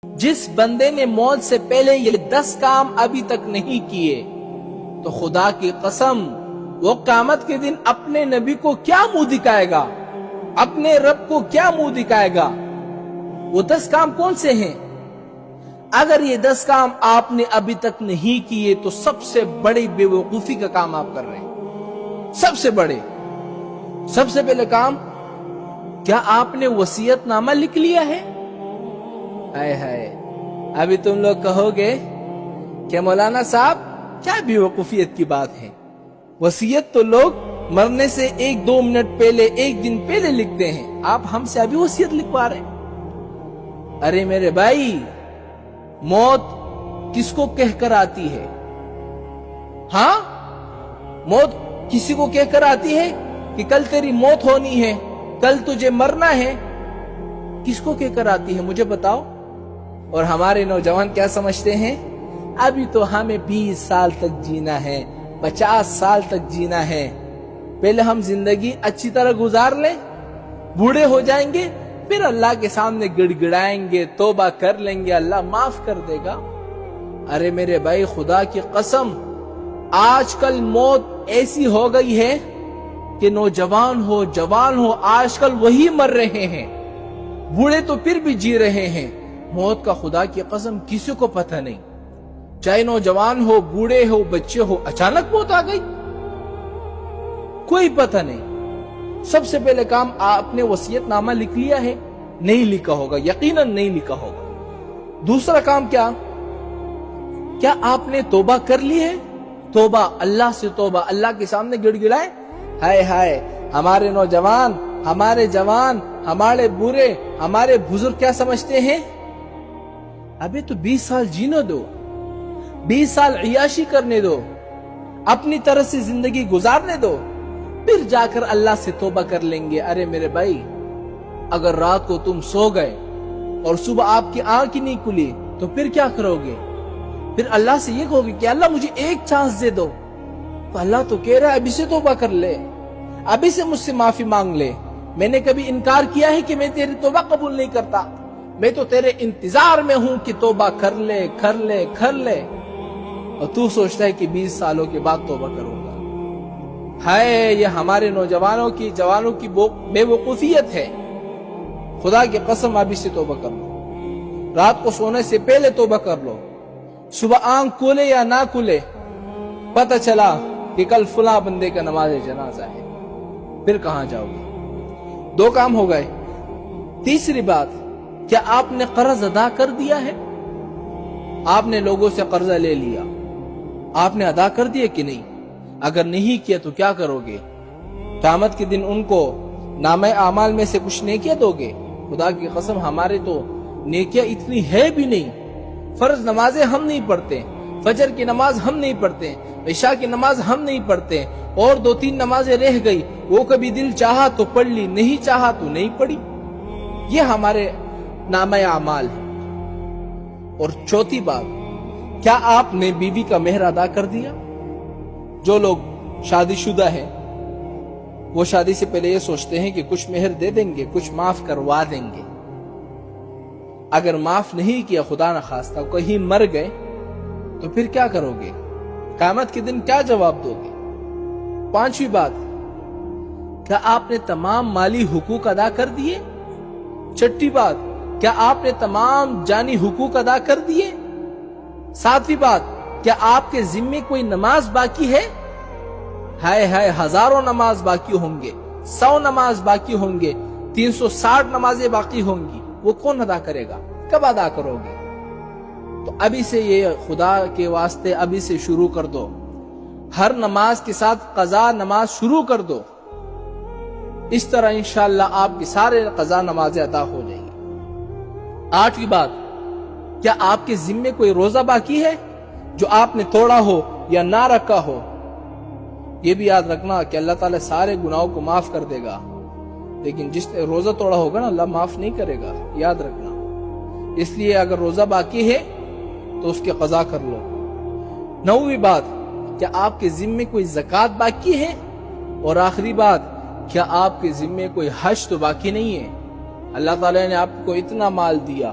جس بندے نے موت سے پہلے یہ 10 کام ابھی تک نہیں کیے تو خدا کی قسم وہ قیامت کے دن اپنے نبی کو کیا منہ دکھائے گا، اپنے رب کو کیا منہ دکھائے گا؟ وہ 10 کام کون سے ہیں؟ اگر یہ 10 کام آپ نے ابھی تک نہیں کیے تو سب سے بڑی بے وقوفی کا کام آپ کر رہے ہیں، سب سے پہلے کام، کیا آپ نے وصیت نامہ لکھ لیا ہے؟ ہائے ابھی تم لوگ کہو گے کہ مولانا صاحب کیا بے وقوفیت کی بات ہے، وصیت تو لوگ مرنے سے 1-2 منٹ پہلے، 1 دن پہلے لکھتے ہیں، آپ ہم سے ابھی وصیت لکھوا رہے ہیں؟ ارے میرے بھائی، موت کس کو کہہ کر آتی ہے؟ ہاں، موت کسی کو کہہ کر آتی ہے کہ کل تیری موت ہونی ہے، کل تجھے مرنا ہے؟ کس کو کہہ کر آتی ہے مجھے بتاؤ؟ اور ہمارے نوجوان کیا سمجھتے ہیں؟ ابھی تو ہمیں 20 سال تک جینا ہے، 50 سال تک جینا ہے، پہلے ہم زندگی اچھی طرح گزار لیں، بوڑھے ہو جائیں گے، پھر اللہ کے سامنے گڑ گڑائیں گے، توبہ کر لیں گے، اللہ معاف کر دے گا۔ ارے میرے بھائی، خدا کی قسم، آج کل موت ایسی ہو گئی ہے کہ نوجوان ہو، جوان ہو، آج کل وہی مر رہے ہیں، بوڑھے تو پھر بھی جی رہے ہیں۔ موت کا خدا کی قسم کسی کو پتہ نہیں، چاہے نوجوان ہو، بوڑھے ہو، بچے ہو، اچانک موت آ گئی، کوئی پتہ نہیں۔ سب سے پہلے کام، آپ نے وصیت نامہ لکھ لیا ہے؟ نہیں لکھا ہوگا، یقیناً نہیں لکھا ہوگا۔ دوسرا کام کیا آپ نے توبہ کر لی ہے؟ توبہ، اللہ سے توبہ، اللہ کے سامنے گڑ گڑائے۔ ہائے ہمارے نوجوان، ہمارے جوان، ہمارے بوڑھے، ہمارے بزرگ کیا سمجھتے ہیں؟ ابھی تو 20 سال جینے دو، 20 سال عیاشی کرنے دو، اپنی طرح سے زندگی گزارنے دو، پھر جا کر اللہ سے توبہ کر لیں گے۔ ارے میرے بھائی، اگر رات کو تم سو گئے اور صبح آپ کی آنکھ ہی نہیں کھلی تو پھر کیا کرو گے؟ پھر اللہ سے یہ کہو گے کہ اللہ مجھے ایک چانس دے دو، تو اللہ تو کہہ رہا ہے ابھی سے توبہ کر لے، ابھی سے مجھ سے معافی مانگ لے، میں نے کبھی انکار کیا ہے کہ میں تیری توبہ قبول نہیں کرتا؟ میں تو تیرے انتظار میں ہوں کہ توبہ کر لے، اور تو سوچتا ہے کہ 20 سالوں کے بعد توبہ کروں گا۔ ہائے، یہ ہمارے نوجوانوں کی، جوانوں کی بے وقوفیت ہے۔ خدا کی قسم، ابھی سے توبہ کر لو، رات کو سونے سے پہلے توبہ کر لو، صبح آنکھ کھولے یا نہ کھولے، پتہ چلا کہ کل فلاں بندے کا نماز جنازہ ہے، پھر کہاں جاؤ گے؟ 2 کام ہو گئے۔ تیسری بات، کیا آپ نے قرض ادا کر دیا ہے؟ آپ نے لوگوں سے قرضہ لے لیا، آپ نے ادا کر دیا کہ نہیں؟ اگر نہیں کیا تو کیا کرو گے؟ قیامت کے دن ان کو نامہ اعمال میں سے کچھ نیکیاں دو گے؟ خدا کی قسم، ہمارے تو نیکیاں اتنی ہے بھی نہیں، فرض نمازیں ہم نہیں پڑھتے، فجر کی نماز ہم نہیں پڑھتے، عشاء کی نماز ہم نہیں پڑھتے، اور 2-3 نمازیں رہ گئی، وہ کبھی دل چاہا تو پڑھ لی، نہیں چاہا تو نہیں پڑھی۔ یہ ہمارے نامہ اعمال ہے۔ اور چوتھی بات، کیا آپ نے بیوی کا مہر ادا کر دیا؟ جو لوگ شادی شدہ ہیں وہ شادی سے پہلے یہ سوچتے ہیں کہ کچھ مہر دے دیں گے، کچھ معاف کروا دیں گے۔ اگر معاف نہیں کیا، خدا نہ خواستہ کہیں مر گئے تو پھر کیا کرو گے؟ قیامت کے دن کیا جواب دو گے؟ 5ویں بات، کیا آپ نے تمام مالی حقوق ادا کر دیے؟ 6ٹھی بات، کیا آپ نے تمام جانی حقوق ادا کر دیے؟ 7ویں بات، کیا آپ کے ذمے کوئی نماز باقی ہے؟ ہائے، ہزاروں نماز باقی ہوں گے، 100 نماز باقی ہوں گے، 360 نمازیں باقی ہوں گی، وہ کون ادا کرے گا؟ کب ادا کرو گے؟ تو ابھی سے یہ خدا کے واسطے ابھی سے شروع کر دو، ہر نماز کے ساتھ قضا نماز شروع کر دو، اس طرح انشاءاللہ آپ کی سارے قضا نمازیں ادا ہو جائیں گی۔ 8ویں بات، کیا آپ کے ذمے کوئی روزہ باقی ہے جو آپ نے توڑا ہو یا نہ رکھا ہو؟ یہ بھی یاد رکھنا کہ اللہ تعالیٰ سارے گناہوں کو معاف کر دے گا، لیکن جس نے روزہ توڑا ہوگا نا، اللہ معاف نہیں کرے گا، یاد رکھنا۔ اس لیے اگر روزہ باقی ہے تو اس کے قضا کر لو۔ 9ویں بات، کیا آپ کے ذمے کوئی زکوٰۃ باقی ہے؟ اور آخری بات، کیا آپ کے ذمے کوئی حج تو باقی نہیں ہے؟ اللہ تعالیٰ نے آپ کو اتنا مال دیا،